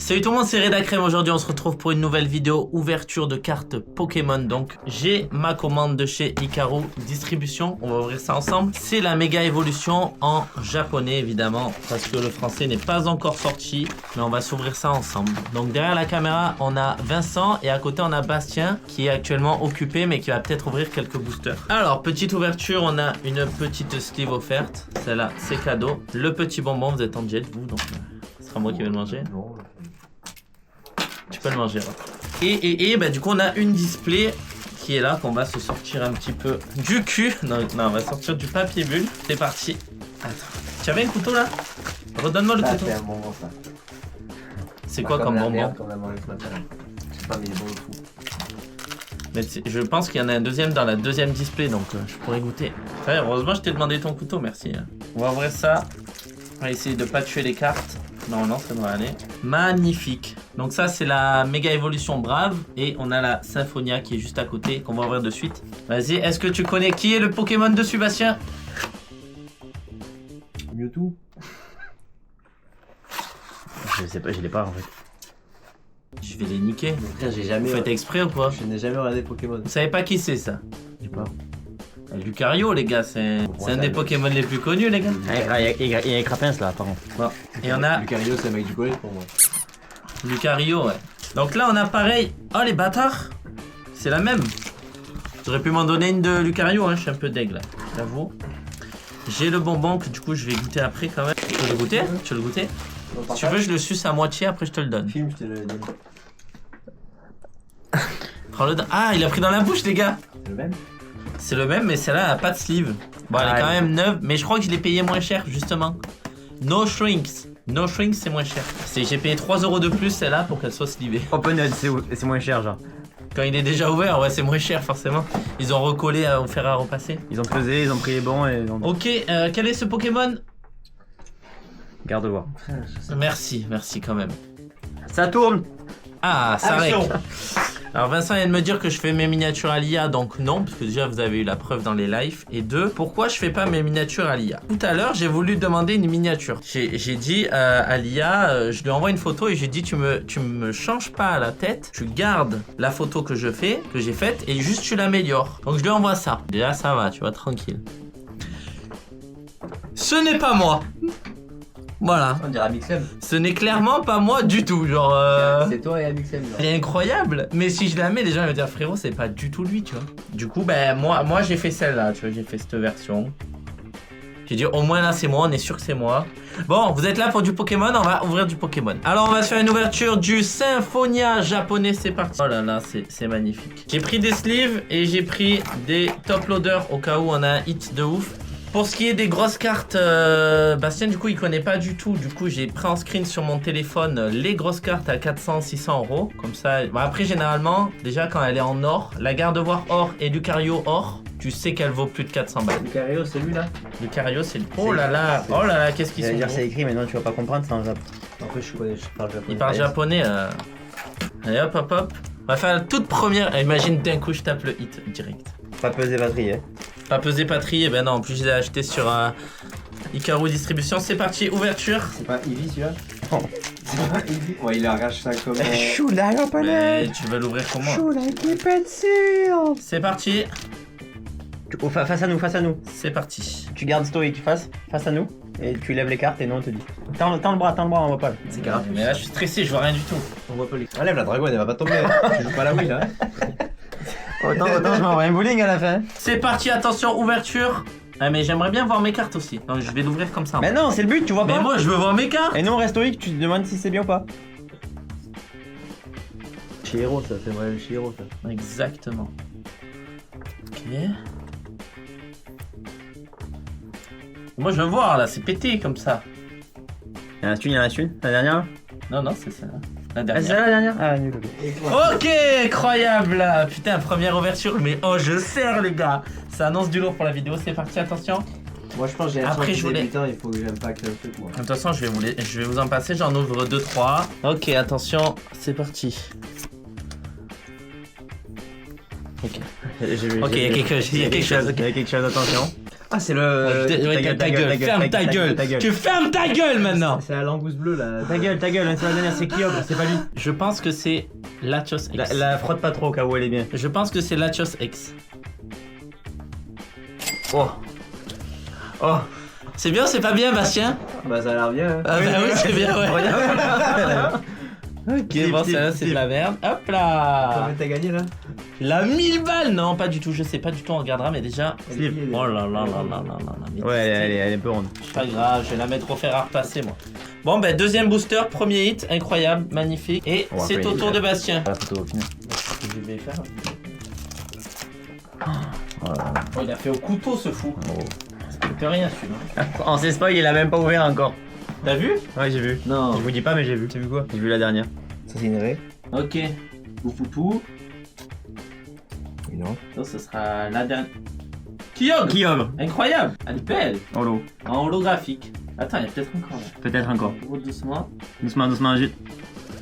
Salut tout le monde, c'est Redacrème. Aujourd'hui on se retrouve pour une nouvelle vidéo ouverture de cartes Pokémon. Donc j'ai ma commande de chez Hikaru Distribution, on va ouvrir ça ensemble. C'est la méga évolution en japonais évidemment, parce que le français n'est pas encore sorti, mais on va s'ouvrir ça ensemble. Donc derrière la caméra on a Vincent et à côté on a Bastien qui est actuellement occupé mais qui va peut-être ouvrir quelques boosters. Alors petite ouverture, on a une petite sleeve offerte, celle-là c'est cadeau. Le petit bonbon, vous êtes en jet vous, donc ce sera moi qui vais le manger. Tu peux le manger. Et bah, du coup, on a une display qui est là, qu'on va se sortir un petit peu du cul. Non, on va sortir du papier bulle. C'est parti. Attends. Tu avais un couteau là? Redonne-moi le couteau. C'est un bonbon ça. C'est quoi comme bonbon? Mais je pense qu'il y en a un deuxième dans la deuxième display, donc je pourrais goûter. Ouais, heureusement, je t'ai demandé ton couteau, merci. On va ouvrir ça. On va essayer de pas tuer les cartes. Normalement, ça devrait aller. Magnifique. Donc ça, c'est la méga évolution brave. Et on a la Symphonia qui est juste à côté, qu'on va ouvrir de suite. Vas-y, est-ce que tu connais qui est le Pokémon dessus, Bastien? Mewtwo. Je sais pas, je l'ai pas en fait. Je vais les niquer. Frère, j'ai jamais. Vous faites exprès ou quoi? Je n'ai jamais regardé Pokémon. Vous savez pas qui c'est ça? J'ai pas. Lucario, les gars, c'est un des Pokémon les plus connus, les gars. Il y a Crapins là, par contre. Bon. Et on a Lucario, c'est un mec du collège pour moi. Lucario, ouais. Donc là, on a pareil. Oh, les bâtards! C'est la même. J'aurais pu m'en donner une de Lucario, hein. Je suis un peu deg là, j'avoue. J'ai le bonbon que du coup je vais goûter après quand même. Tu veux le goûter? Tu veux le goûter? Si tu veux, je le suce à moitié, après je te le donne. Film, je te le donne. Prends-le. Ah, il a pris dans la bouche, les gars! C'est le même? C'est le même, mais celle-là, elle a pas de sleeve. Bon, elle est quand même neuve, mais je crois que je l'ai payé moins cher, justement. No Shrinks. No Shrinks, c'est moins cher. J'ai payé 3 € de plus, celle-là, pour qu'elle soit sleevée. Open c'est moins cher, genre. Quand il est déjà ouvert, ouais, c'est moins cher, forcément. Ils ont recollé au fer à repasser. Ils ont pesé, ils ont pris les bons et ils ont... Ok, quel est ce Pokémon? Garde-voir. Merci, merci quand même. Ça tourne. Ah, ça règle. Action. Alors Vincent vient de me dire que je fais mes miniatures à l'IA, donc non, parce que déjà vous avez eu la preuve dans les lives. Et deux, pourquoi je fais pas mes miniatures à l'IA? Tout à l'heure, j'ai voulu demander une miniature. J'ai dit à l'IA, je lui envoie une photo et j'ai dit tu me changes pas la tête, tu gardes la photo que j'ai faite et juste tu l'améliores. Donc je lui envoie ça. Déjà ça va, tu vois, tranquille. Ce n'est pas moi. Voilà. On dirait Amixem. Ce n'est clairement pas moi du tout, genre... C'est toi et Amixem. Elle est incroyable, mais si je la mets, les gens vont dire frérot, c'est pas du tout lui, tu vois. Du coup, ben moi j'ai fait celle-là, tu vois, j'ai fait cette version. J'ai dit au moins là c'est moi, on est sûr que c'est moi. Bon, vous êtes là pour du Pokémon, on va ouvrir du Pokémon. Alors on va se faire une ouverture du Symphonia japonais, c'est parti. Oh là là, c'est magnifique. J'ai pris des sleeves et j'ai pris des top loaders au cas où on a un hit de ouf. Pour ce qui est des grosses cartes, Bastien du coup il connaît pas du tout. Du coup j'ai pris en screen sur mon téléphone les grosses cartes à 400-600 €. Comme ça, bon, après généralement, déjà quand elle est en or, la Gardevoir or et Lucario or, tu sais qu'elle vaut plus de 400 balles. Lucario, c'est lui là? Lucario c'est... Oh là là, qu'est-ce qu'ils sont dire beaux. c'est écrit, mais non, tu vas pas comprendre, c'est en Japon. Après, je parle japonais. Il parle japonais. Allez hop hop hop. On va faire la toute première. Imagine d'un coup je tape le hit direct. Pas peser batterie, hein. Pas pesé, pas trié, ben non, en plus je l'ai acheté sur Hikaru Distribution. C'est parti, ouverture. C'est pas Eevee celui-là? Non. C'est pas Eevee? Ouais, il arrache ça comme. Chou la Mais tu vas l'ouvrir comment? Chou la qui pète sûr. C'est parti. Face à nous. C'est parti. Tu gardes stoïque face à nous et tu lèves les cartes et non on te dit. Tends le bras, on voit pas. C'est grave. Mais là je suis stressé, je vois rien du tout. On voit pas les. Enlève la dragonne, elle va pas tomber. Tu joues pas la Wii là. Autant, je m'envoie un bowling à la fin. C'est parti, attention, ouverture. Ah mais j'aimerais bien voir mes cartes aussi. Donc je vais l'ouvrir comme ça. Mais non, c'est le but, tu vois pas. Mais moi je veux voir mes cartes. Et nous on reste stoïque, tu te demandes si c'est bien ou pas. Chihiro, ça fait vrai, Chihiro ça. Exactement. Ok. Moi je veux voir là, c'est pété comme ça. Il y en a une, la dernière. Non, c'est celle-là. La Ah, dernière. c'est ça la dernière? Ah, nul. Ok, incroyable. Putain, première ouverture, mais oh, je serre les gars. Ça annonce du lourd pour la vidéo, c'est parti, attention. Moi je pense que j'ai Après, je voulais- putain, il faut que j'aime pas que le truc moi. De toute façon, je vais vous en passer, j'en ouvre 2-3. Ok, attention, c'est parti. Ok. Ok, Ok, il y a quelque chose, Il y a quelque chose, attention. Ah, c'est le. Ouais, ta gueule, ferme ta gueule. Tu fermes ta gueule maintenant. C'est la langouste bleue là. Ta gueule, c'est la dernière, c'est Kyogre, c'est pas lui. Je pense que c'est Latios X. La frotte pas trop au cas où elle est bien. Je pense que c'est Latios X. Oh. Oh. C'est bien ou c'est pas bien, Bastien? Bah ça a l'air bien. Hein. Ah bah oui, c'est bien, ouais. Ok, Tip, bon, tip, ça c'est de tip. la merde. Hop là. Combien t'as gagné là? La 1000 balles. Non, pas du tout, je sais pas du tout, on regardera, mais déjà... Slip. Oh là là là là là là. Mais Ouais, elle est un peu ronde. pas grave, je vais la mettre au fer à repasser, moi. Bon, ben, deuxième booster, premier hit, incroyable, magnifique. Et On va c'est faire au une tour de Bastien. La photo au final. Je vais faire. Oh, il a fait au couteau, ce fou. Ça coûte rien, celui-là. En ses spoil, il a même pas ouvert encore. T'as vu? Ouais, j'ai vu. Non. Je vous dis pas, mais j'ai vu. T'as vu quoi? J'ai vu la dernière. Ça c'est une raie. Ok. Boufoupou. Non. Ça, ce sera la dernière. Kyogre! Kyogre. Incroyable! Elle est belle! Holo. En holographique. Attends, il y a peut-être encore là. Peut-être encore. Gros doucement. Doucement, juste.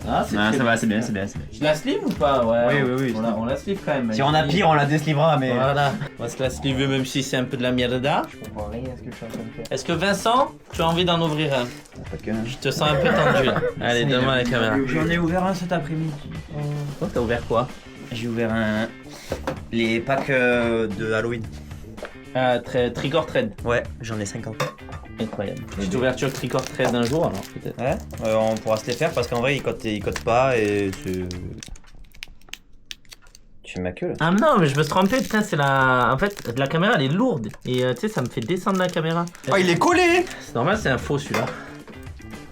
Ah, c'est Ah, très ça va, bien. c'est bien. Je la sleeve ou pas? Ouais. Oui. On la sleeve quand même. Si on a pire, on la déslivera, mais. Voilà. On va se la sleever même si c'est un peu de la mierda. Je comprends rien à ce que je suis en train de faire. Est-ce que Vincent, tu as envie d'en ouvrir un? Pas que. Je te sens un peu tendu là. Allez, donne-moi la caméra. J'en ai ouvert un cet après-midi. Oh, t'as ouvert quoi? J'ai ouvert un. Les packs de Halloween. Ah, Trigger Trade. Ouais, j'en ai 50. Incroyable. Petite ouverture Trigger Trade d'un jour alors peut-être. Ouais, on pourra se les faire parce qu'en vrai, ils cotent pas et c'est. Tu fais ma queue là. Ah non, mais je me suis trompé, putain, c'est la. En fait, la caméra elle est lourde et tu sais, ça me fait descendre la caméra. Oh, il est collé! C'est normal, c'est un faux celui-là.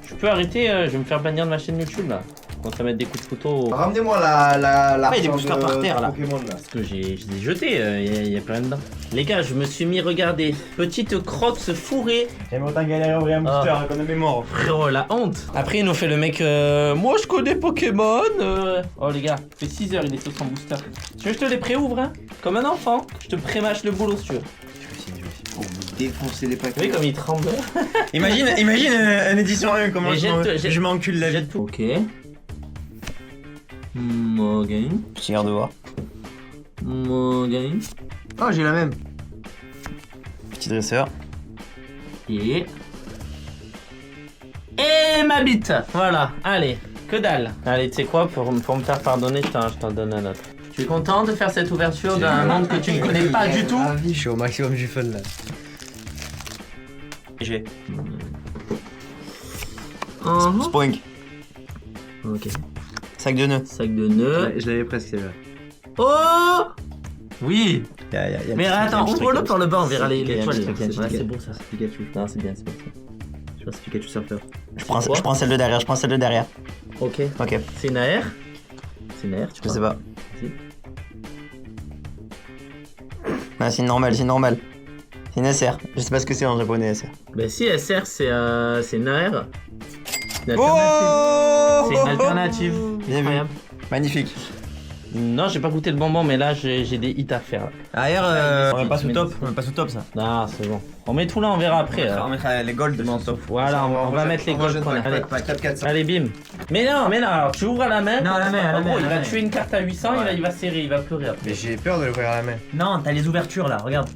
Je peux arrêter, je vais me faire bannir de ma chaîne YouTube là. Quand ça mettre des coups de couteau. Ramenez-moi la il y a des boosters par terre, là. Pokémon là. Parce que je les ai jetés, il y a plus rien dedans. Les gars, je me suis mis, regardez, petite crocs fourrée. J'aime autant galérer à ouvrir un booster qu'on a mémoire. Frérot, la honte. Après, il nous fait le mec, moi je connais Pokémon. Oh les gars, ça fait 6 heures, il est sur son booster. Tu veux que je te les pré-ouvre, hein? Comme un enfant. Je te pré-mâche le boulot si tu veux. Oh, vous défoncez les Vous voyez paquets. comme il tremble. Imagine une édition 1, comment Mais je m'encule la vie. Jette tout. Ok. Morgan. Petit garde-voir. Morgan. Oh, j'ai la même. Petit dresseur. Et ma bite. Voilà, allez, que dalle. Allez, tu sais quoi, pour me faire pardonner, je t'en donne un autre. Tu es content de faire cette ouverture d'un monde que tu ne connais pas du tout? Je suis au maximum du fun là. J'ai. Uh-huh. Spoink. Ok. Sac de nœuds. Sac de nœuds. Je l'avais presque celle-là. Oh! Oui! Y a Mais attends, ouvre-le par le bas, on verra les Il y a un étoiles. petit truc, il y a un petit Ouais, truc. c'est bon ça. Pikachu. Non, c'est bien, c'est bien. Je pense que c'est Pikachu Surfer. Je prends celle de derrière, Ok. Ok. C'est une AR? C'est une AR, tu Je sais vois? pas. Ah, c'est normal. C'est une SR. Je sais pas ce que c'est en japonais, SR. Bah si, SR, c'est une AR. C'est une alternative. Oh! C'est une alternative. Bien vu. Incroyable. Magnifique. Non, j'ai pas goûté le bonbon, mais là, j'ai des hits à faire. Arrière, on met pas sous top, ça. Non, c'est bon. On met tout là, on verra après. On mettra les golds Bon, sauf. Voilà, on va mettre les golds qu'on a. Allez, 4-4-4. allez, bim. Mais non, alors tu ouvres à la main. Non, à la main, à la En gros, main, il à la va main. tuer une carte à 800, Ouais. il va serrer, il va pleurer après. Mais j'ai peur de l'ouvrir à la main. Non, t'as les ouvertures là, regarde.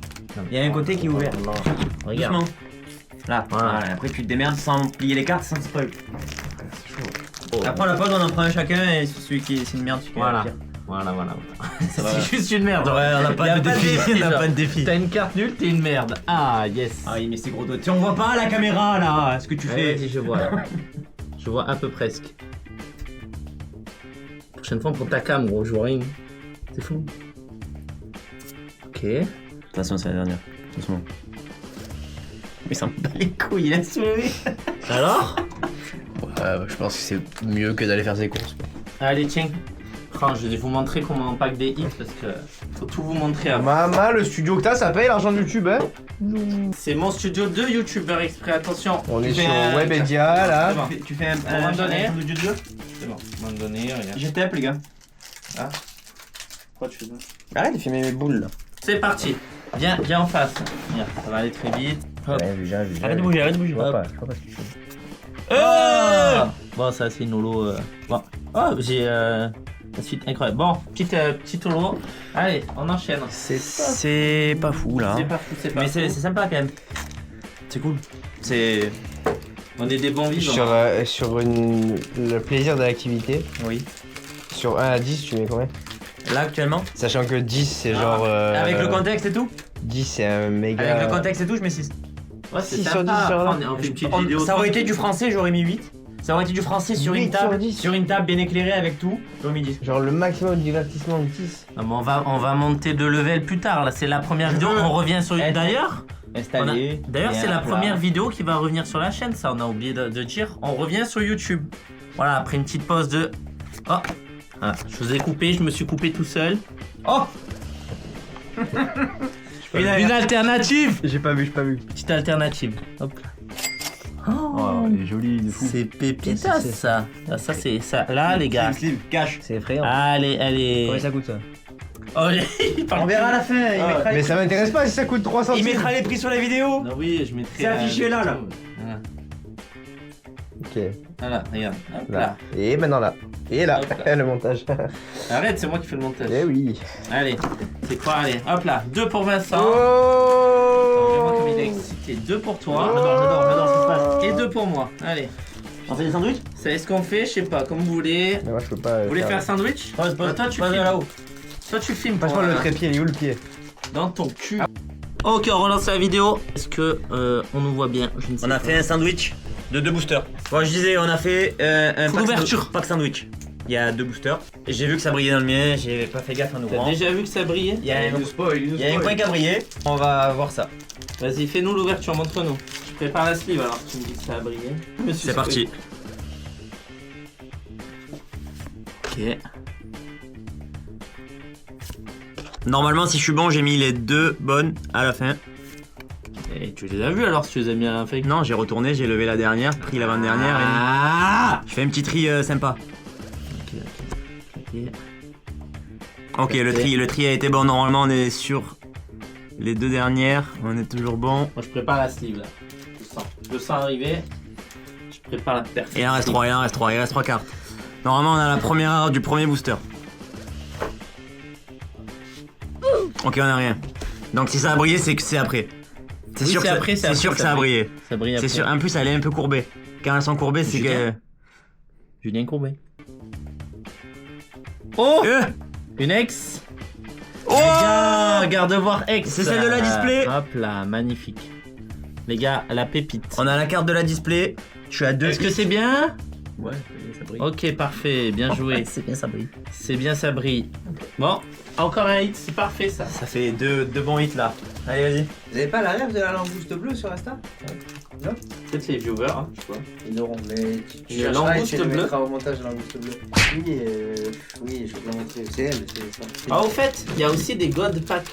Il y a un côté qui est ouvert. Regarde. Doucement. Là, voilà. Après tu te démerdes sans plier les cartes, sans spoil. Oh. Après on la pose, on en prend un chacun et celui qui c'est une merde, celui qui Voilà. est pire. Voilà. va. C'est juste une merde. Ouais, on n'a pas de défi. On n'a genre. pas de défi. T'as une carte nulle, t'es une merde. Ah, yes. Ah oui, mais c'est gros doigt. Tu on voit pas à la caméra là, ce que tu Ouais, fais. vas-y, je vois là. Je vois un peu presque. Prochaine fois, pour ta cam, gros, je vois rien. C'est fou. Ok. De toute façon, c'est la dernière. Doucement. Mais ça me bat les couilles, il a soulevé. Alors? Je pense que c'est mieux que d'aller faire ses courses. Allez, tiens. Oh, je vais vous montrer comment on pack des hits parce que faut tout vous montrer avant. Maman, le studio que t'as, ça paye l'argent de YouTube, hein? C'est mon studio de youtubeur exprès, attention. On est fais sur un- Webedia là. C'est bon. Tu fais un On va me donner. de jeu. C'est bon, on va me donner, regarde. J'ai tape les gars. Pourquoi tu fais ça? Arrête de filmer mes boules là. C'est parti. Viens en face. Viens, ça va aller très vite. Hop. Arrête de bouger, Je vois Hop. pas, je vois pas ce que tu fais. Ah bon, ça c'est une holo. Bon. Oh, j'ai La suite incroyable. Bon, petit tour. Allez, on enchaîne. C'est pas fou là. C'est pas fou, c'est pas Mais fou. c'est sympa quand même. C'est cool. C'est. On est des bons vivants. Sur le plaisir de l'activité, Oui. sur 1 à 10, tu mets combien? Là actuellement. Sachant que 10, c'est genre. Avec le contexte et tout. 10, c'est un méga. Avec le contexte et tout, je mets 6. Ouais, c'est 6 sur sympa. 10 sur Après, on fait une petite vidéo. Ça aurait été du français, j'aurais mis 8. Ça aurait été du français sur 8 une table. sur 10. Sur une table bien éclairée avec tout, j'aurais mis 10. Genre le maximum de divertissement de 10. Ah, mais on va monter de level plus tard. Là, c'est la première vidéo. On revient sur. D'ailleurs, Installé. D'ailleurs, c'est la première vidéo qui va revenir sur la chaîne. Ça, on a oublié de dire. On revient sur YouTube. Voilà, après une petite pause de. Oh, voilà, je vous ai coupé. Je me suis coupé tout seul. Oh. Une alternative. J'ai pas vu. Petite alternative. Hop. Oh, elle est jolie de fou. C'est pépita ça. Ah, ça c'est ça. Là les gars. Slim, cash. C'est effrayant. Allez. Combien ça coûte ça? Oh, il parle On verra à la fin. Il mettra Mais ça m'intéresse pas si ça coûte 3 il centimes. mettra les prix sur la vidéo. Non, oui, je mettrai. C'est affiché là. Voilà. Ok, Voilà, regarde. Hop là. là. Et maintenant là. Et là, Hop là. le montage. Arrête, c'est moi qui fais le montage. Eh oui. Allez, c'est quoi? Allez, hop là. 2 pour Vincent. Vraiment comme il est excité. 2 pour toi. J'adore ce qui se passe. Et 2 pour moi. Allez. On fait des sandwichs? C'est ce qu'on fait, je sais pas, comme vous voulez. Mais moi je peux pas. Vous voulez faire sandwich? Pose, Bah, toi tu filmes là-haut. Toi tu filmes. Franchement, pour, le trépied, il est où le pied? dans ton cul. Ok, on relance la vidéo. Est-ce que on nous voit bien? Je ne sais On a pas. fait un sandwich de 2 boosters. Bon, je disais, on a fait un Full ouverture. pack sandwich. Il y a 2 boosters. Et j'ai vu que ça brillait dans le mien, j'ai pas fait gaffe en T'as ouvrant. déjà vu que ça brillait? Il y a un coin qui a brillé. On va voir ça. Vas-y, fais-nous l'ouverture, montre-nous. Je prépare la sleeve alors que tu me dis que ça a brillé. C'est parti. Ok. Normalement, si je suis bon, j'ai mis les 2 bonnes à la fin. Et tu les as vus alors si tu les as mis à la fin? Non, j'ai retourné, j'ai levé la dernière, pris l'avant-dernière Ah. et je fais un petit tri sympa. Ok. Ok, le tri a été bon. Normalement, on est sur les 2 dernières. On est toujours bon. Moi je prépare la sleeve là. Je le sens arriver. Je prépare la perfection. Et il en reste 3, il reste 3 cartes. Normalement, on a la première du premier booster. Ok, on a rien. Donc si ça a brillé, c'est que c'est après. C'est Oui, sûr, c'est que après, c'est sûr que ça a brillé. Ça brille C'est après. sûr. En plus, elle est un peu courbée. Quand elles sont courbées, c'est que. Julien. Julien Courbet. Oh, une ex. Oh, Regarde voir ex. C'est celle de la display. Hop là, magnifique. Les gars, la pépite. On a la carte de la display. Je suis à 2. Est-ce que c'est bien? Ouais, ça brille. Ok, parfait, bien joué. C'est bien, ça brille. C'est bien, ça brille. Bon, encore un hit, c'est parfait ça. Ça fait 2 bons hits là. Allez, vas-y. Vous avez pas la rêve de la langouste bleue sur Insta? Peut-être les viewers, hein, je sais pas. Ils l'auront, mais tu Une langouste bleue. au montage la langouste bleue. Oui, je peux te montrer. C'est elle, c'est ça. Ah, au fait, il y a aussi des God Packs.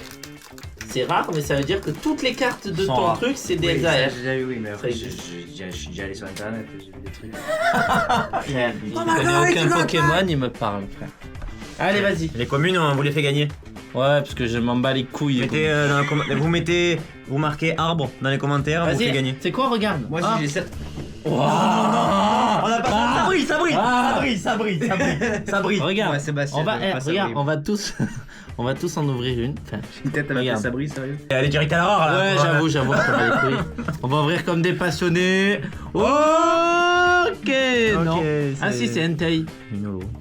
C'est rare, mais ça veut dire que toutes les cartes de Sont ton rares. truc, c'est des Oui, ça, LAR. j'ai déjà vu, oui, mais après, Très je suis déjà allé sur internet et j'ai vu des trucs. Il connaît aucun Pokémon, il me parle, frère. Allez, vas-y. Les communes, on vous les fait gagner. Ouais, parce que je m'en bats les couilles. Vous marquez arbre dans les commentaires, on vous fait Vas-y, gagner. c'est quoi, regarde. Moi, Ah. si j'ai 7. Wow. On a pas Ah. ça brille, Ah. ça brille. Regarde, Ouais, Sébastien, on va, pas ça regarde, brille. on va tous en ouvrir une. Enfin, Une tête avec Regarde. ça brille, sérieux. Allez direct à la rare là. ouais, j'avoue, on s'en bat les couilles. On va ouvrir comme des passionnés. Ok, non. Ah si, c'est Hentai.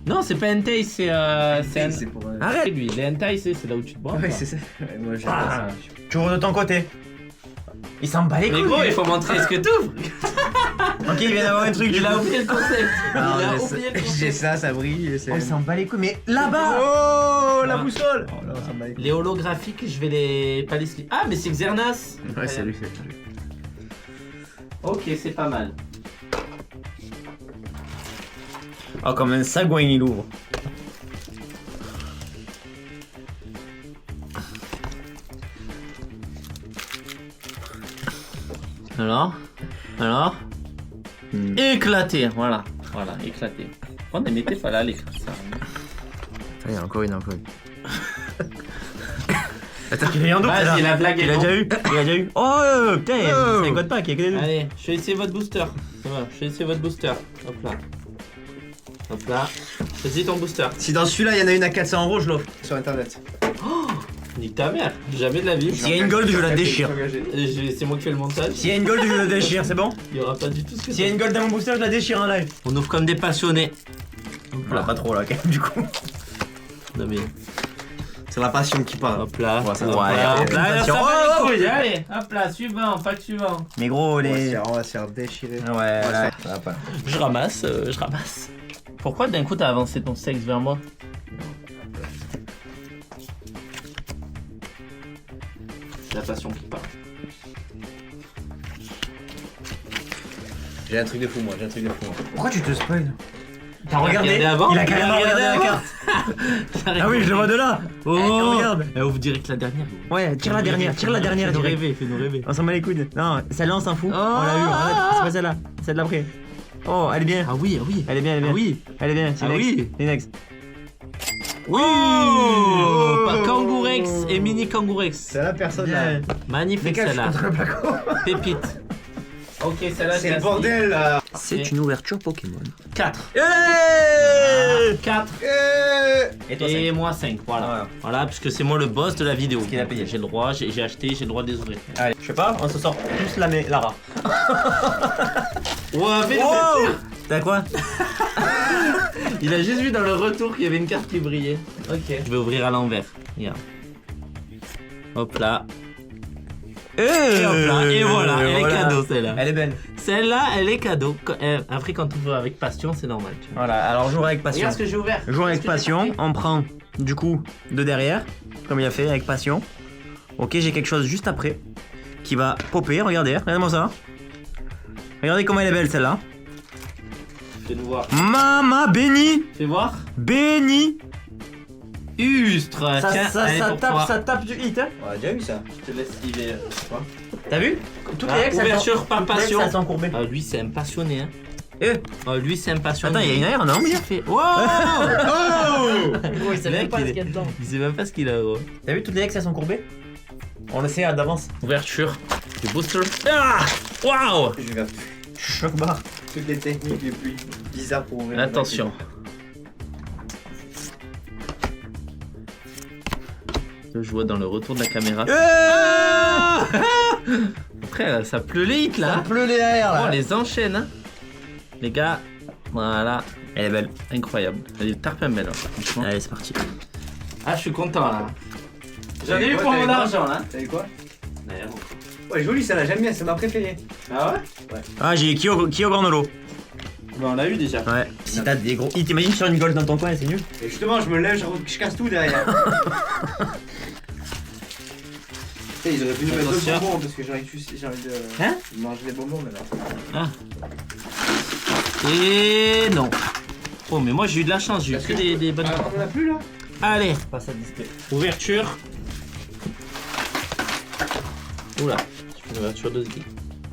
Non, c'est pas Hentai, c'est un... C'est pour. Arrête lui, les Hentai, c'est là où tu te bois. Ouais, c'est ça. Ouais, moi, j'aime Ah. pas ça. Tu ouvres de ton côté. Il s'en bat les Mais couilles. gros, il faut montrer ce que t'ouvres. Ok, il vient d'avoir un truc. Il a oublié le concept. Il Non, a j'ai oublié le J'ai concept. ça, ça brille. c'est- Oh, il s'en bat les couilles. Mais là-bas. Oh, la Ouais. boussole. Oh là, ça me bat les couilles. Les holographiques, je vais les... pas les slip. Ah, mais c'est Xernas. Ouais, c'est lui, c'est lui. Ok, c'est pas mal. Oh, comme un sagouin, il ouvre. Alors Éclaté, voilà, éclaté. On ne mettait pas là les cartes, ça. Il y en a encore une. Attends, tu l'as eu en doute. Vas-y, la blague Il est a bon. déjà eu. Il a déjà eu. Oh, putain, Oh. c'est un code pack, il y a que des deux. Allez, je vais essayer votre booster. Ça va, je vais essayer votre booster. Hop là. Hop là. Choisis ton booster. Si dans celui-là il y en a une à 400 €, je l'offre. Sur internet. Nique ta mère, jamais de la vie. S'il y a une gold, je la déchire. C'est moi qui fais le montage. S'il y a une gold, je la déchire, c'est bon? Il y aura pas du tout ce que S'il y a une gold dans mon booster, je la déchire en live. On ouvre comme des passionnés. Voilà, pas trop là, quand même, du coup. Non mais. C'est la passion qui parle. Hop là. Ouais, ça hop va. là, Ouais, hop là, attention. ça va Oh, les couilles, allez, hop là, suivant, pack suivant. Mais gros, les. On va se faire déchirer. Ouais, là, ça va pas. Je ramasse, je ramasse. Pourquoi d'un coup t'as avancé ton sexe vers moi? C'est la passion qui parle. J'ai un truc de fou, moi. Pourquoi tu te spoil? T'as regardé avant? Il a carrément regardé la carte. Ah oui, je le vois de là. Oh, regarde. Elle ouvre direct la dernière. Ouais, tire la dernière Fais-nous direct. rêver, fais-nous rêver. On s'en bat les coudes. Non, celle-là on s'en fout. Oh. On l'a eu, arrête, c'est pas celle-là. Celle d'après. Oh, elle est bien. Ah oui, ah oui. Elle est bien, elle est bien. Ah oui. Elle est bien, c'est Ah next. oui. C'est next. Oh, Kangourex et mini Kangourex. C'est la personne là. Magnifique celle-là. Pépite. Ok, celle-là C'est le bordel là. C'est une ouverture Pokémon. 4. 4. Et toi, Et moi 5, voilà. Voilà, puisque c'est moi le boss de la vidéo. qu'il a payé. J'ai le droit, j'ai acheté, j'ai le droit de les ouvrir. Allez, je sais pas, on se sort tous Lara. Ouais, fais Wow. T'as quoi? Il a juste vu dans le retour qu'il y avait une carte qui brillait. Ok. Je vais ouvrir à l'envers. Regarde. Hop là. Et hop là. Et voilà, elle est cadeau celle-là. Elle est belle. Celle-là, elle est cadeau. Après, quand tu ouvres avec passion, c'est normal. Tu vois. Voilà, alors joue avec passion. Regarde ce que j'ai ouvert. Joue avec Qu'est-ce que j'ai passion, pris on prend du coup de derrière, comme il a fait avec passion. Ok, j'ai quelque chose juste après qui va popper. Regardez-moi ça. Regardez comment elle est belle celle-là. Fais-nous voir. Mama béni, Fais voir. béni. Ustre. Tiens, allez, pour toi. tape du hit. Hein. On a déjà eu ça. Je te laisse liver. T'as vu? Toutes Ah, ex, elles ouverture sont- par toutes les ex, passion. elles sont courbées. Ah, lui, c'est un passionné. Hein. Eh, Lui, c'est un passionné. attends, il y a une aire, non? Il fait. Wow. Gros, il sait même pas ce qu'il y a dedans. Il sait même pas ce qu'il a, gros. T'as vu toutes les ex, elles sont courbées? On le sait d'avance. Ouverture du booster. Ah. Waouh. Je vais Choc barre. toutes les techniques les plus bizarres pour ouvrir. Attention. Je vois dans le retour de la caméra. Après, ça pleut les hits là. Pleut les airs On les enchaîne. Hein. Les gars, voilà. Elle est belle. Incroyable. Elle est tarpin belle, hein, franchement. Allez, c'est parti. Ah, je suis content là. J'en ai T'avais eu quoi, pour mon t'avais quoi argent là. T'as vu quoi? Ouais, joli, ça là, j'aime bien, c'est ma préférée. Ah ouais? Ah, j'ai Kyo Gornolo. Bah, on l'a eu déjà. Ouais. Si t'as des gros hits, t'imagines sur une gold dans ton coin, c'est nul. Et justement, je me lève, je casse tout derrière. Ils auraient pu nous mettre Attention. deux bonbons parce que j'ai envie de Hein manger des bonbons maintenant. Et non. Oh, mais moi j'ai eu de la chance, j'ai eu que des bonnes. Ah, on en a plus là? Allez, Pas ça de display. ouverture. Oula, je fais une ouverture de ski.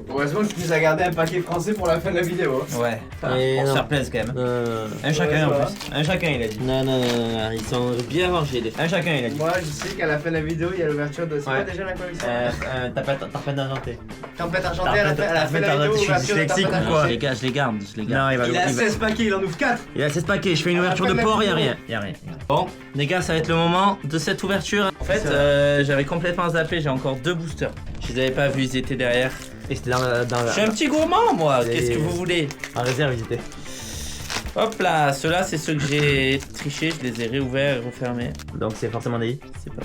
Heureusement que tu nous as gardé un paquet français pour la fin de la vidéo. Hein. Ouais. Et Pour se non. faire plaisir quand même. Un Ouais, chacun en ça va. plus. Un chacun, il a dit. Non, non, non, non, ils sont bien rangés les Un chacun, il a dit. Moi, je sais qu'à la fin de la vidéo, il y a l'ouverture de. C'est Ouais. quoi déjà la collection? Tapette d'argenté. Tempête argentée à la fin de la Tempête vidéo. argentée, Ouverture de dyslexique tempête ou quoi? argentée. Je les garde, je les garde. Non, il va. Il a il va- 16 paquets, il en ouvre 4. Il a 16 paquets, je fais une ouverture de porc, y'a rien. Y'a rien. Bon, les gars, ça va être le moment de cette ouverture. En fait, j'avais complètement zappé, j'ai encore 2 boosters. Je les avais pas vus, ils étaient derrière. Et c'était dans Je suis un petit gourmand, moi, Et- qu'est-ce que vous voulez? En réserve, ils étaient. Hop là, ceux-là, c'est ceux que j'ai trichés, je les ai réouverts et refermés. Donc c'est forcément des hits. C'est pas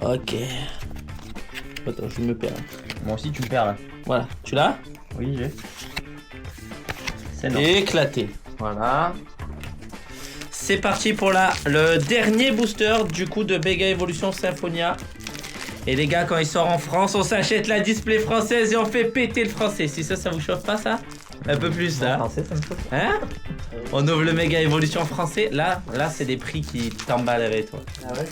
bon. Ok. Attends, je me perds. Moi aussi, tu me perds là. Voilà, tu l'as? Oui, j'ai. C'est non. Éclaté. Voilà. C'est parti pour le dernier booster du coup de Mega Evolution Symphonia. Et les gars, quand il sort en France, on s'achète la display française et on fait péter le français. Si ça vous chauffe pas ça? Un peu plus là. Français, ça me chauffe. Hein? On ouvre le Mega Evolution français. Là c'est des prix qui t'emballeraient toi. Ah ouais?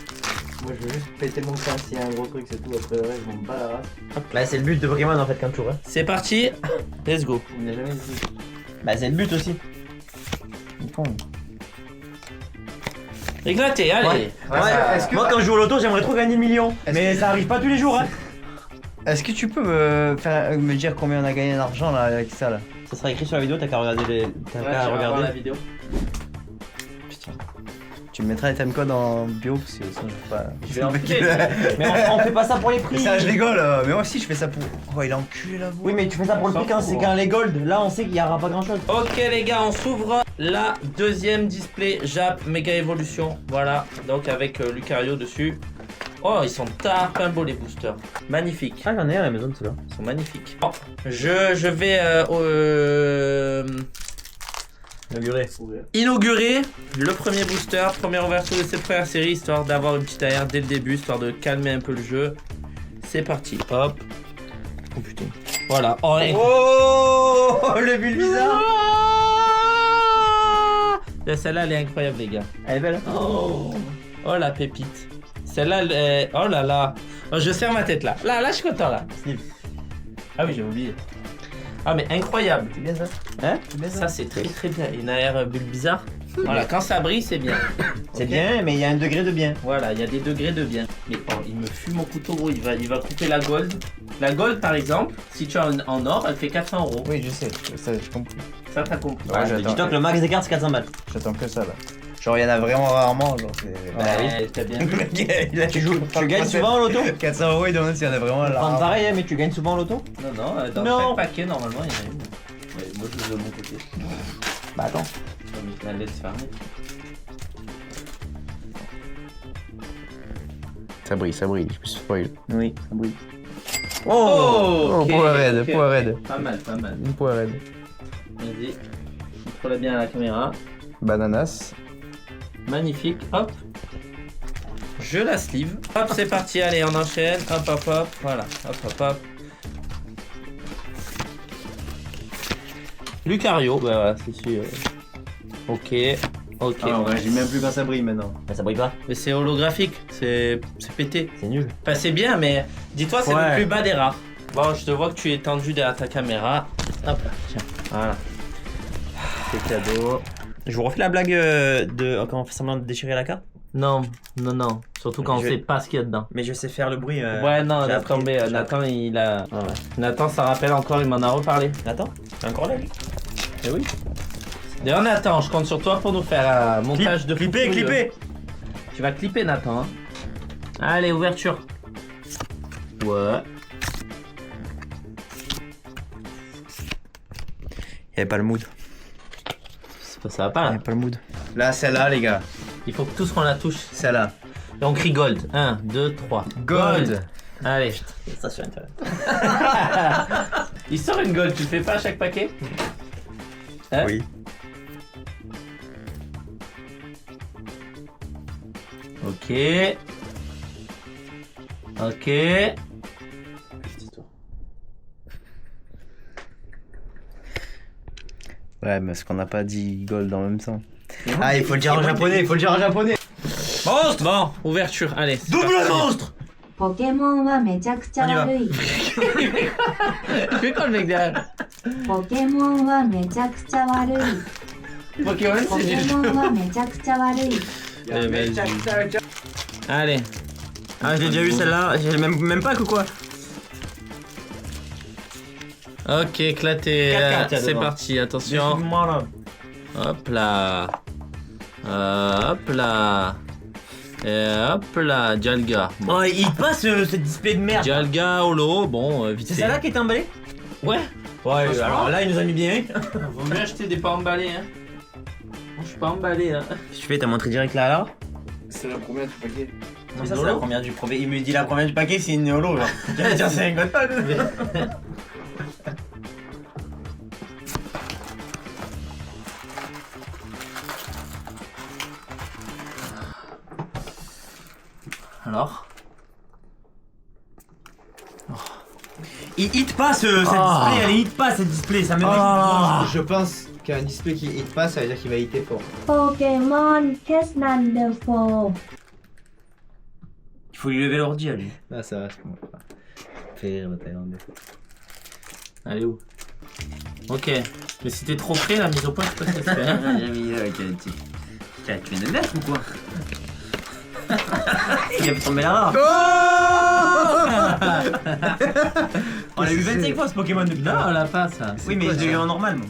Moi, je veux juste péter mon casque s'il y a un gros truc, c'est tout. Après, le reste, je m'en bats la race. Bah, c'est le but de Pokémon en fait quand tu ouvres. C'est parti. Let's go. Il n'y a jamais de truc. Bah, c'est le but aussi. Éclaté, allez. Ouais. Est-ce que- Moi, quand je joue au loto, j'aimerais trop gagner le million. Est-ce Mais que- ça arrive pas tous les jours, hein. Est-ce que tu peux me dire combien on a gagné d'argent là avec ça là? Ça sera écrit sur la vidéo, t'as qu'à regarder les. T'as qu'à regarder la vidéo. Putain. Tu me mettras les timecodes en bio parce que sinon je vais pas. Je vais enculer. Mais on fait pas ça pour les prix. Mais ça, je rigole, mais moi aussi je fais ça pour. Oh, il a enculé la voix. Oui, mais tu fais ça pour le prix quand c'est qu'un les gold. Là, on sait qu'il y aura pas grand chose. Ok les gars, on s'ouvre la deuxième display Jap Mega Evolution. Voilà, donc avec Lucario dessus. Oh, ils sont tapin beaux les boosters. Magnifiques. Ah, j'en ai à la maison de ceux-là. Ils sont magnifiques. Oh, je vais inaugurer le premier booster, première ouverture de cette première série, histoire d'avoir une petite AR dès le début, histoire de calmer un peu le jeu. C'est parti. Hop. Oh putain. Voilà. Oh, et... le bulle bizarre. Celle-là, elle est incroyable, les gars. Elle est belle. Oh, oh la pépite. Celle-là, elle est... Oh là là. Oh, je serre ma tête là. Là, je suis content là. Ah oui, j'ai oublié. Ah mais incroyable. C'est bien ça. Hein? Ça c'est très très bien. Une AR bulle bizarre. Voilà, quand ça brille, c'est bien. C'est Ok. bien, mais il y a un degré de bien. Voilà, il y a des degrés de bien. Mais oh, il me fume mon couteau gros, il va couper la gold. La gold par exemple, si tu as en or, elle fait 400 €. Oui, je sais, ça j'ai compris. Ça t'as compris. Ouais, j'attends. Dis-toi que le max des cartes c'est 400 balles. J'attends que ça là. Genre, il y en a vraiment rarement. Genre, c'est. Ouais, t'as bien vu. Tu gagnes souvent au loto. 400 €, il demande s'il y en a vraiment Prends là. pareil, mais tu gagnes souvent au loto. Non, dans Non. chaque paquet normalement il y en a une. Ouais, moi je joue de mon côté. Bah attends. Je vais mettre la laisse fermée. Ça brille, je me suis spoil. Oui, ça brille. Oh, ok, poids raide, ok, poids ok. raide. Pas mal, pas mal. Une poire raide. Vas-y. Montre-la bien à la caméra. Bananas. Magnifique, hop. Je la sleeve. Hop, c'est parti, allez, on enchaîne. Hop, hop, hop. Voilà, hop, hop, hop. Lucario, bah voilà, c'est sûr. Ok, ok. Ah, ouais, j'ai même plus quand ça brille maintenant. Bah ça brille pas. Mais c'est holographique, c'est pété. C'est nul. Enfin, c'est bien, mais dis-toi, c'est Ouais. le plus bas des rares. Bon, je te vois que tu es tendu derrière ta caméra. Hop là, tiens, voilà. C'est cadeau. Je vous refais la blague de quand on fait semblant de déchirer la carte. Non, non, non. Surtout quand on Je- sait pas ce qu'il y a dedans. Mais je sais faire le bruit. Ouais, non, j'ai laisse appris, tomber. j'ai Nathan, il a. Ah ouais. Nathan, ça rappelle encore, il m'en a reparlé. Attends, t'es encore là lui. Eh oui. D'ailleurs, Nathan, je compte sur toi pour nous faire un montage de Clipper, fou furieux. clipper. Tu vas clipper, Nathan. Hein. Allez, ouverture. Ouais. Il y avait pas le mood. Ça va pas Il y là. avait pas le mood. Là, celle-là, les gars. Il faut que tous qu'on la touche. Celle-là. Et on crie gold. 1, 2, 3. Gold. Allez. Ça sur internet. Il sort une gold, tu le fais pas à chaque paquet? Hein? Oui. Ok. Ok. Ouais, mais est-ce qu'on n'a pas dit gold en même temps? Ah, il faut le dire en japonais, il faut le dire en japonais. Monstre. Bon, ouverture, allez. c'est Double parti. monstre. ポケモンはめちゃくちゃ悪い。 Fais quoi le mec derrière? ポケモンはめちゃくちゃ悪い。 Pokémon, ポ c'est ケ du モン jeu. はめちゃくちゃ悪い。 Allez. Ah, je l'ai déjà eu celle-là. J'ai même pas que quoi. Ok, éclaté. 4 cartes, C'est dedans. parti, attention. Voilà. Hop là. Hop là. Et hop là, Dialga. Bon. Oh, il passe ce display de merde. Dialga, Holo, bon, vite C'est fait. celle-là qui était emballée? Ouais. Ouais, Franchement. alors là, il nous a mis bien. Vaut mieux acheter des pas emballés, hein. Moi, je suis pas emballé, hein. Qu'est-ce que tu fais? T'as montré direct là alors? C'est la première du paquet. Comment C'est ça, une c'est la holo première du premier? Il me dit la première du paquet, c'est une holo. Genre. J'allais dire, c'est un god. Alors. Il hit pas ce display, elle hit pas ce display, ça me met. Je pense qu'un display qui hit pas, ça veut dire qu'il va hitter fort. ポケモンテスナンドフォー。 Il faut lui lever l'ordi à lui. Ah, ça va, je comprends pas. Fais rire le Thaïlandais. Allez où? Ok. Mais si t'es trop près, la mise au point, je sais pas ce que ça fait. Hein. J'ai mis tu viens de mettre ou quoi? Il a fait tomber la rare. On a eu 25 fois ce Pokémon depuis. Non, on l'a pas ça. Oui, mais je l'ai eu en normal, moi.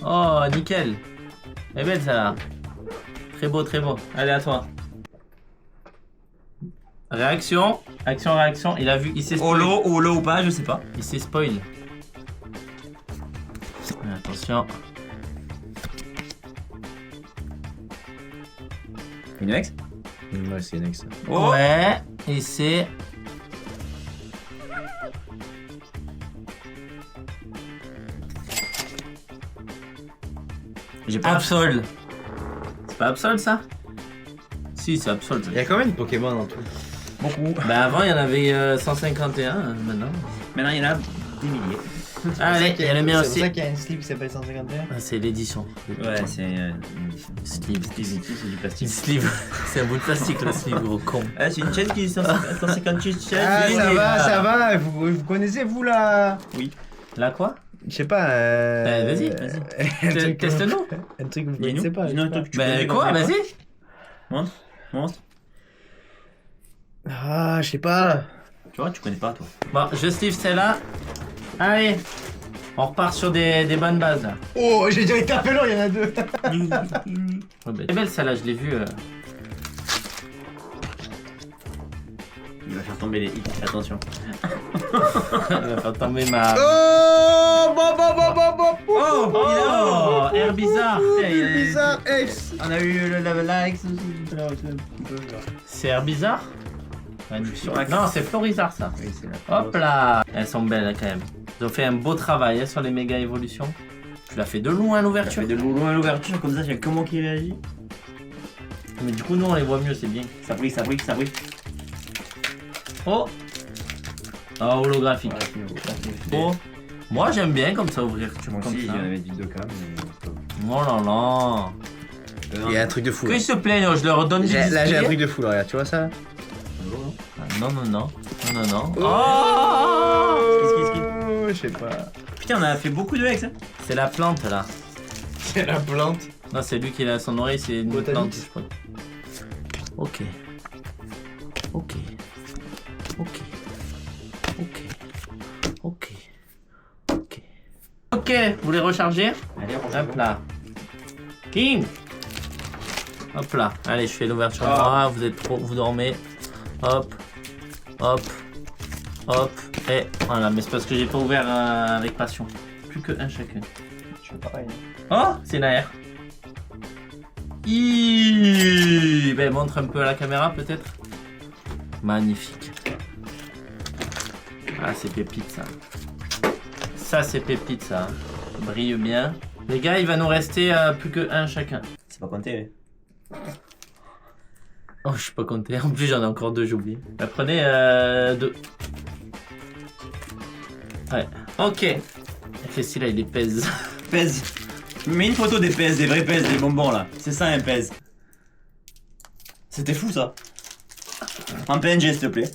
Oh, nickel. Elle est belle ça. Très beau, très beau. Allez, à toi. Réaction. Action, réaction. Il a vu, il s'est spoil. Holo ou pas, je sais pas. Il s'est spoil. Attention. Une ex. Ouais, c'est next. Oh. Ouais, et c'est... J'ai pas. Absol. C'est pas Absol ça? Si, c'est Absol. Il y a combien de Pokémon en tout? Beaucoup. Bah avant il y en avait 151, maintenant. Maintenant, il y en a des milliers. Allez, il y a le mien C'est aussi. pour ça qu'il y a une slip qui s'appelle 151. Ah, c'est l'édition. Ouais, c'est Sleeve. c'est du plastique. Une sleeve. C'est un bout de plastique le sleeve, gros con. Ah, c'est une chaîne qui est 158 chaînes. Ah, oui, ça va, vous connaissez vous là? Là quoi? Je sais pas. Vas-y. un truc Teste-nous. Un truc que vous Dis-nous, connaissez pas. dis-nous un je sais truc que tu Bah connais, quoi, qu'on connaît vas-y. pas. Monstre. pas. Ah, je sais pas. Tu vois, tu connais pas, toi. Bon, je sleeve celle-là. Allez. On repart sur des bonnes bases là. Oh, j'ai direct tapé là, il y en a deux. Oh, bah, c'est belle celle-là, je l'ai vue. Il va faire tomber les hits, attention. Elle va faire tomber ma... Oh, Oh, air bizarre. bizarre, X. On a eu le level X aussi. C'est air bizarre? Non, c'est Florizard ça. Oui, c'est là. Hop là. Elles sont belles quand même. Ils ont fait un beau travail sur les méga évolutions. Tu l'as fait de loin à Tu l'ouverture. fais de loin à l'ouverture, comme ça, il y a comment qui réagit. Mais du coup, nous on les voit mieux, c'est bien. Ça brille. Oh. Oh, holographique. Oh. Moi j'aime bien comme ça ouvrir. Moi comme aussi, ça. j'en avais dit 2K, mais. Oh là là. Il y a un truc de fou. Qu'ils se plaignent, je leur donne du Là, j'ai un display. truc de fou là, regarde, tu vois ça? Ah, non. Oh, Qu'est-ce je sais pas. Putain, on a fait beaucoup de ex, hein. C'est la plante là. C'est la plante. Non, c'est lui qui a son oreille, c'est une Botanix. plante, je crois. Ok. Ok, vous les rechargez? Allez, Hop là. King. Hop là. Allez, je fais l'ouverture. Ah. Vous êtes trop, vous dormez. Hop. Et voilà, mais c'est parce que j'ai pas ouvert avec passion. Plus que un chacun. Je fais pareil. Oh, c'est Nair. Ben, montre un peu à la caméra peut-être. Magnifique. Ah, c'est pépite ça. Ça, c'est pépite ça. Ça brille bien. Les gars, il va nous rester plus que un chacun. C'est pas compté. Oh, je suis pas compté. En plus, j'en ai encore deux, j'ai oublié. Prenez deux. Ouais. Ok. Et celui-là, il les pèse. Pèse. Mets une photo des pèses, des vrais pèses, des bonbons là. C'est ça un pèse. C'était fou ça. En PNG s'il te plaît.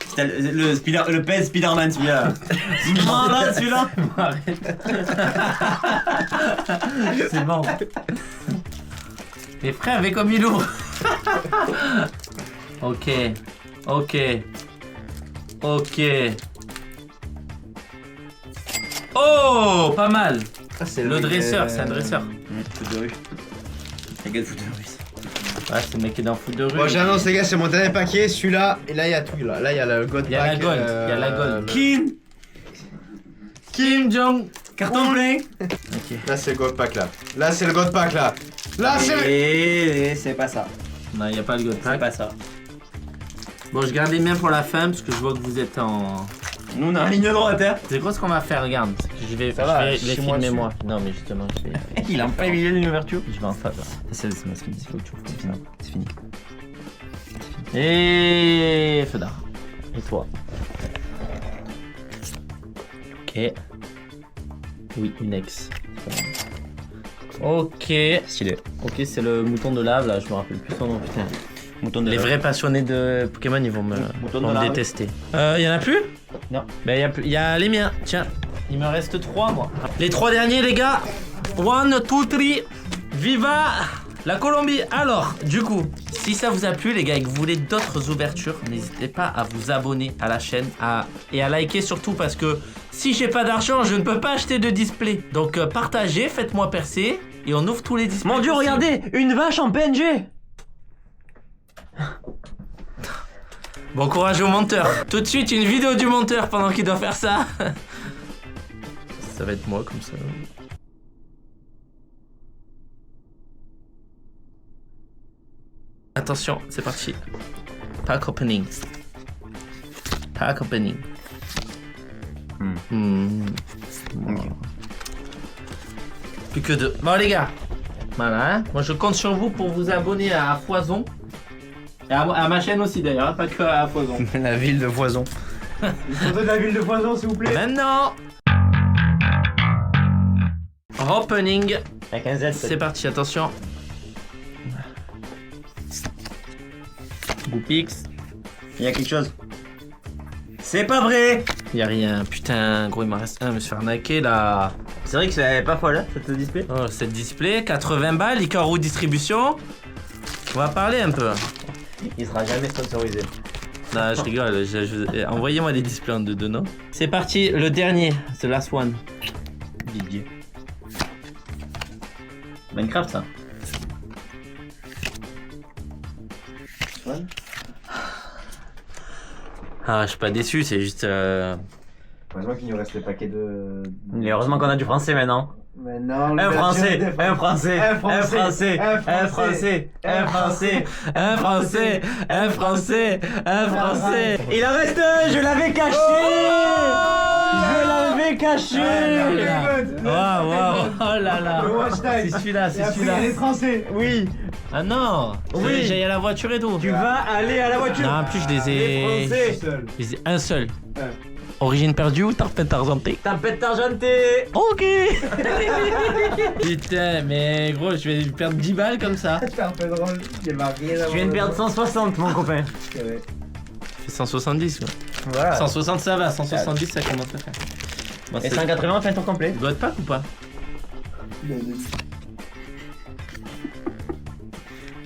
C'était le pèse Spider-Man celui-là. Voilà celui-là. Arrête. C'est bon. Les frères, avec comme il ouvre. Ok. Oh, pas mal. Ah, c'est Le dresseur, c'est un dresseur. Foot de rue. Les gars de foot de rue. Ouais, c'est le mec qui est dans le foot de rue. Bon, j'annonce les gars, c'est mon dernier paquet, celui-là, et là il y a tout là. Là il y a le God Il y a la Pack, gold, il y a la gold. Kim Jong. Carton plein. Là c'est le God Pack là. Là c'est le God Pack là. Là c'est le... Et c'est pas ça. Non, il n'y a pas le god C'est pack. pas ça. Bon, je garde les miens pour la fin parce que je vois que vous êtes en. Nous on a un ligne droite hein. C'est quoi ce qu'on va faire? Regarde. Je vais, Ça va, les chie-moi filmer dessus. moi. Non, mais justement, je vais. Il a en plein milieu d'une ouverture. Je vais en face. Là. C'est ma skin, il faut que tu ouvres. C'est fini. Et Fedar. Et toi? Ok. Oui, une ex. Ok. Stylé. Ok, c'est le mouton de lave là, je me rappelle plus son nom, putain. Mouton de Les vrais passionnés de Pokémon, ils vont me, Mouton vont de me lave. détester. Y en a plus? Non. Ben y a les miens, tiens. Il me reste 3 moi. Les 3 derniers les gars. 1, 2, 3. Viva La Colombie. Alors, du coup, si ça vous a plu, les gars, et que vous voulez d'autres ouvertures, n'hésitez pas à vous abonner à la chaîne et à liker surtout parce que si j'ai pas d'argent, je ne peux pas acheter de display. Donc, partagez, faites-moi percer et on ouvre tous les displays. Mon Dieu, possibles. regardez, une vache en PNG. Bon courage au monteur. Tout de suite, une vidéo du monteur pendant qu'il doit faire ça. Ça va être moi comme ça. Attention, c'est parti. Pack opening. Pack opening. Plus que 2. Bon les gars. Voilà, hein. Moi je compte sur vous pour vous abonner à Foison. Et à ma chaîne aussi d'ailleurs, hein, pas que à Foison. La ville de Foison. Une photo de la ville de Foison, s'il vous plaît. Maintenant. Opening. Avec un Z. C'est parti, attention. Goupix. Il y a quelque chose. C'est pas vrai. Y'a rien, putain, gros, il m'en reste un, je me suis fait arnaquer là. C'est vrai que c'est pas folle, hein, cette display. Oh, cette display, 80 balles, liqueur ou distribution. On va parler un peu. Il sera jamais sponsorisé. Non, je rigole, envoyez-moi des displays en 2-2, non? C'est parti, le dernier, the last one. Didier. Minecraft, ça. Ah, je suis pas déçu, c'est juste. Heureusement qu'il nous reste le paquet de. Et heureusement qu'on a du français maintenant. Mais non, Un français, un français, un français, un français, un français, Un français, un français, un français. Il en reste un, je l'avais caché. Je l'avais caché. Waouh, waouh, oh là là. Le watch time. C'est celui-là, c'est Et après, celui-là. il est français. Oui, Ah non. Oui. J'aille à la voiture et tout. tu vas aller à la voiture. Non, en plus je les Les ai. Français. Seul. Je les ai un seul. Un. Origine perdue ou tarpette argentée? Tempête argentée. Ok. Putain, mais gros, je vais perdre 10 balles comme ça. C'est un peu drôle. Il m'a rien à Je viens de perdre 160, mon copain. Je fais 170 quoi. Voilà. 160 ça va, 170 ça commence à faire. Bon, Et c'est- 180, fin tour complet. God pack ou pas?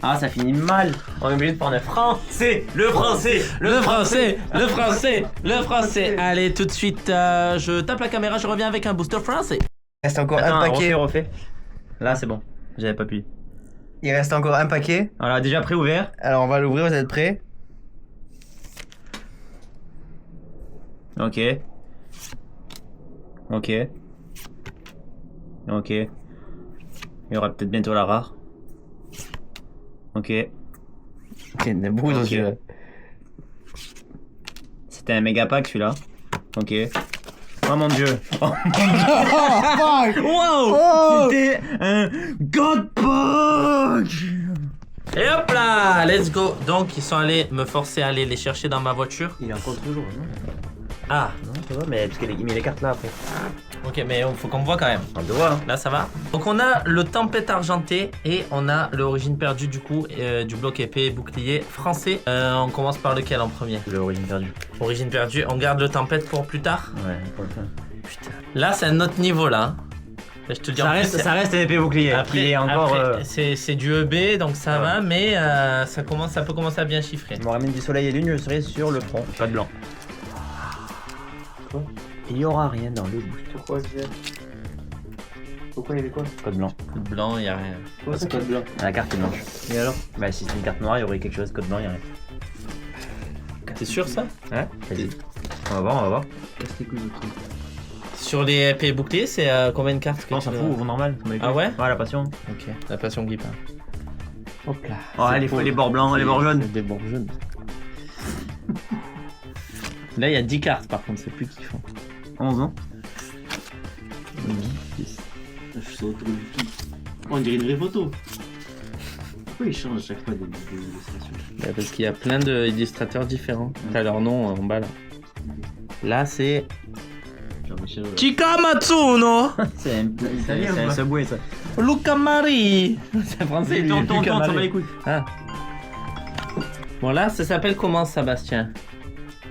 Ah, ça finit mal. On est obligé de prendre un français. Le français. Le français, le français, le français. Allez, tout de suite, je tape la caméra, je reviens avec un booster français. Il reste encore Attends, un paquet. refait. Là, c'est bon. J'avais pas pu. Il reste encore un paquet. Voilà, déjà préouvert. Alors on va l'ouvrir, vous êtes prêts? Ok. Ok. Ok. Il y aura peut-être bientôt la rare. Ok. Ok, des bouts Ok. celui-là. C'était un méga pack celui-là. Ok. Oh mon dieu. Oh wow. Oh C'était un God Pack. Et hop là, let's go. Donc, ils sont allés me forcer à aller les chercher dans ma voiture. Il est encore toujours, non? Ah, Non, ça va, mais parce qu'il a mis les cartes là après. ok, mais faut qu'on me voit quand même. On le voit, hein. Là, ça va. Donc, on a le tempête argenté et on a l'origine perdue du coup, du bloc épée bouclier français. On commence par lequel en premier? L'origine perdue. Origine perdue, on garde le tempête pour plus tard. Ouais, pour le fin. Putain. Là, c'est un autre niveau là. hein. Là, je te le dis en plus, c'est- Ça reste un épée bouclier. Après, qui est encore. après, c'est du EB, donc ça Ouais. va, mais ça peut commencer à bien chiffrer. Je me ramène du soleil et lune, je serai sur le front. Pas de blanc. Quoi? Il y aura rien dans le boost. Pourquoi il y avait quoi? Code blanc. Code blanc, y a rien. Pourquoi c'est code blanc? La carte est blanche. Et alors? Bah, si c'est une carte noire, il y aurait quelque chose. Code blanc, il y a rien. T'es sûr ça? Ouais, vas-y. On va voir, on va voir. Casse les couilles, le truc. Sur les épées boucliers, c'est combien de cartes que On tu s'en veux fout, ouvre normal. Ah ouais? Ouais, la passion. Ok, la passion qui parle. Hop là. Oh, les bords blancs, les bords jaunes. Des bords jaunes. Là, il y a 10 cartes par contre, c'est plus kiffant. 11 ans. Je suis sur le truc du tout. On dirait une vraie photo. Pourquoi ils changent à chaque fois des illustrations? Bah, parce qu'il y a plein d'illustrateurs différents. T'as leur nom en bas là. Là, c'est Genre Michel. Chika Matsuno C'est un italien, c'est un quoi. subway ça. Luca Mari. C'est français, lui. Tonton, Luca ça Mari. va les couilles. Ah. Bon là, ça s'appelle comment Sébastien?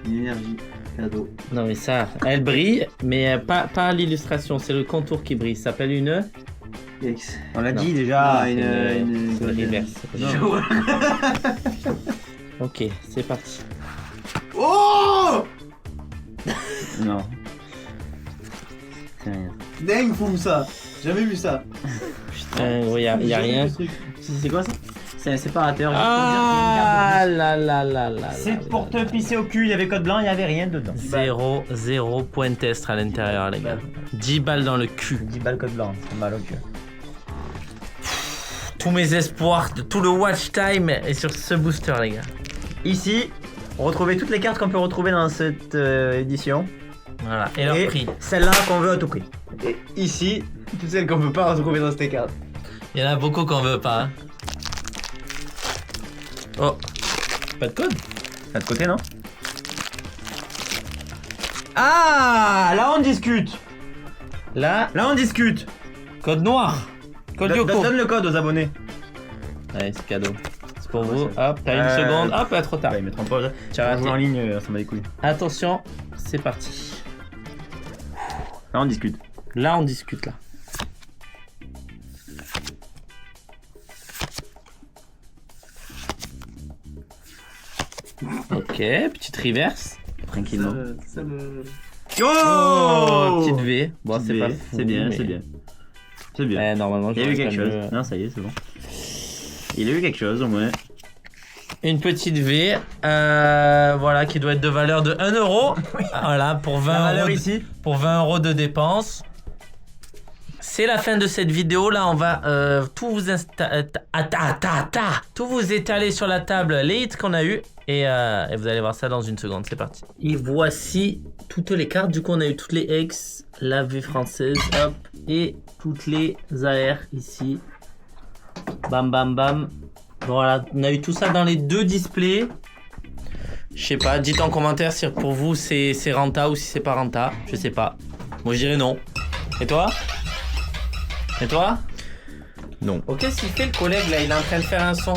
Une énergie. Cadeau. Non mais ça, elle brille, mais pas l'illustration, c'est le contour qui brille. Ça s'appelle une X. On l'a Non. dit déjà. Ah, une. C'est le reverse. Non. Ok, c'est parti. Oh! Non. C'est rien. Dingue fou ça! Jamais vu ça! Gros, y a rien. C'est quoi ça? C'est un séparateur. Ah là là là là. C'est pour te pisser au cul, il y avait code blanc, il y avait rien dedans. 0 point test à l'intérieur, les gars. 10 balles dans le cul. 10 balles code blanc, c'est mal au cul. Tous mes espoirs, tout le watch time est sur ce booster, les gars. Ici, retrouvez toutes les cartes qu'on peut retrouver dans cette édition. Voilà, et leur prix. Celle-là qu'on veut à tout prix. Et ici, toutes celles qu'on peut pas retrouver dans cette carte. Il y en a beaucoup qu'on veut pas. Hein. Oh, pas de code? Pas de côté, non? Ah, là on discute. Là, Là on discute. code noir. Code Yoko. Donne le code aux abonnés. Allez, c'est cadeau. C'est pour vous. Ouais, Hop, t'as une seconde. Hop, là, trop tard. Ouais, ils mettront pas. Tu as On joue en raté. ligne, ça m'a des couilles. Attention, c'est parti. Là on discute. Là, on discute, là. Ok, petite reverse. Tranquillement. Ça le. Oh, petite V. Bon, Petite c'est V, pas fou, c'est bien, mais- c'est bien. C'est bien. Normalement, Il y a eu quelque chose. Non, ça y est, c'est bon. Il y a eu quelque chose au moins. Une petite V, voilà, qui doit être de valeur de 1 euro. Voilà, pour 20 La valeur euros ici. pour 20 euros de dépenses. C'est la fin de cette vidéo. Là, on va tout vous tout vous étaler sur la table, les hits qu'on a eu. Et vous allez voir ça dans une seconde. C'est parti. Et voici toutes les cartes. Du coup, on a eu toutes les X, la V française, hop, et toutes les AR ici. Bam, bam, bam. Voilà, on a eu tout ça dans les deux displays. Je sais pas, dites en commentaire si pour vous c'est renta ou si c'est pas renta. Je sais pas. Moi je dirais non. Et toi? Et toi? Non. Ok, s'il fait le collègue là, il est en train de faire un son.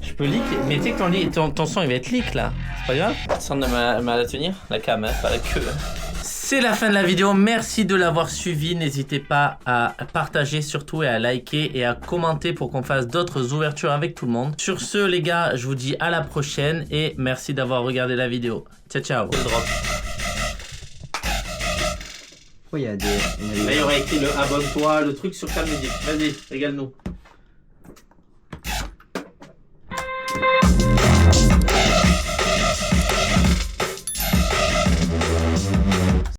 Je peux leak, mais tu sais que ton son il va être leak là. C'est pas grave? Sans de mal à tenir, la cam, hein, pas la queue. C'est la fin de la vidéo, merci de l'avoir suivi. N'hésitez pas à partager surtout et à liker et à commenter pour qu'on fasse d'autres ouvertures avec tout le monde. Sur ce les gars, je vous dis à la prochaine et merci d'avoir regardé la vidéo. Ciao ciao. Drop. Oh, il y a des. Là il y aurait écrit le abonne-toi, le truc sur ta musique. Vas-y, régale-nous.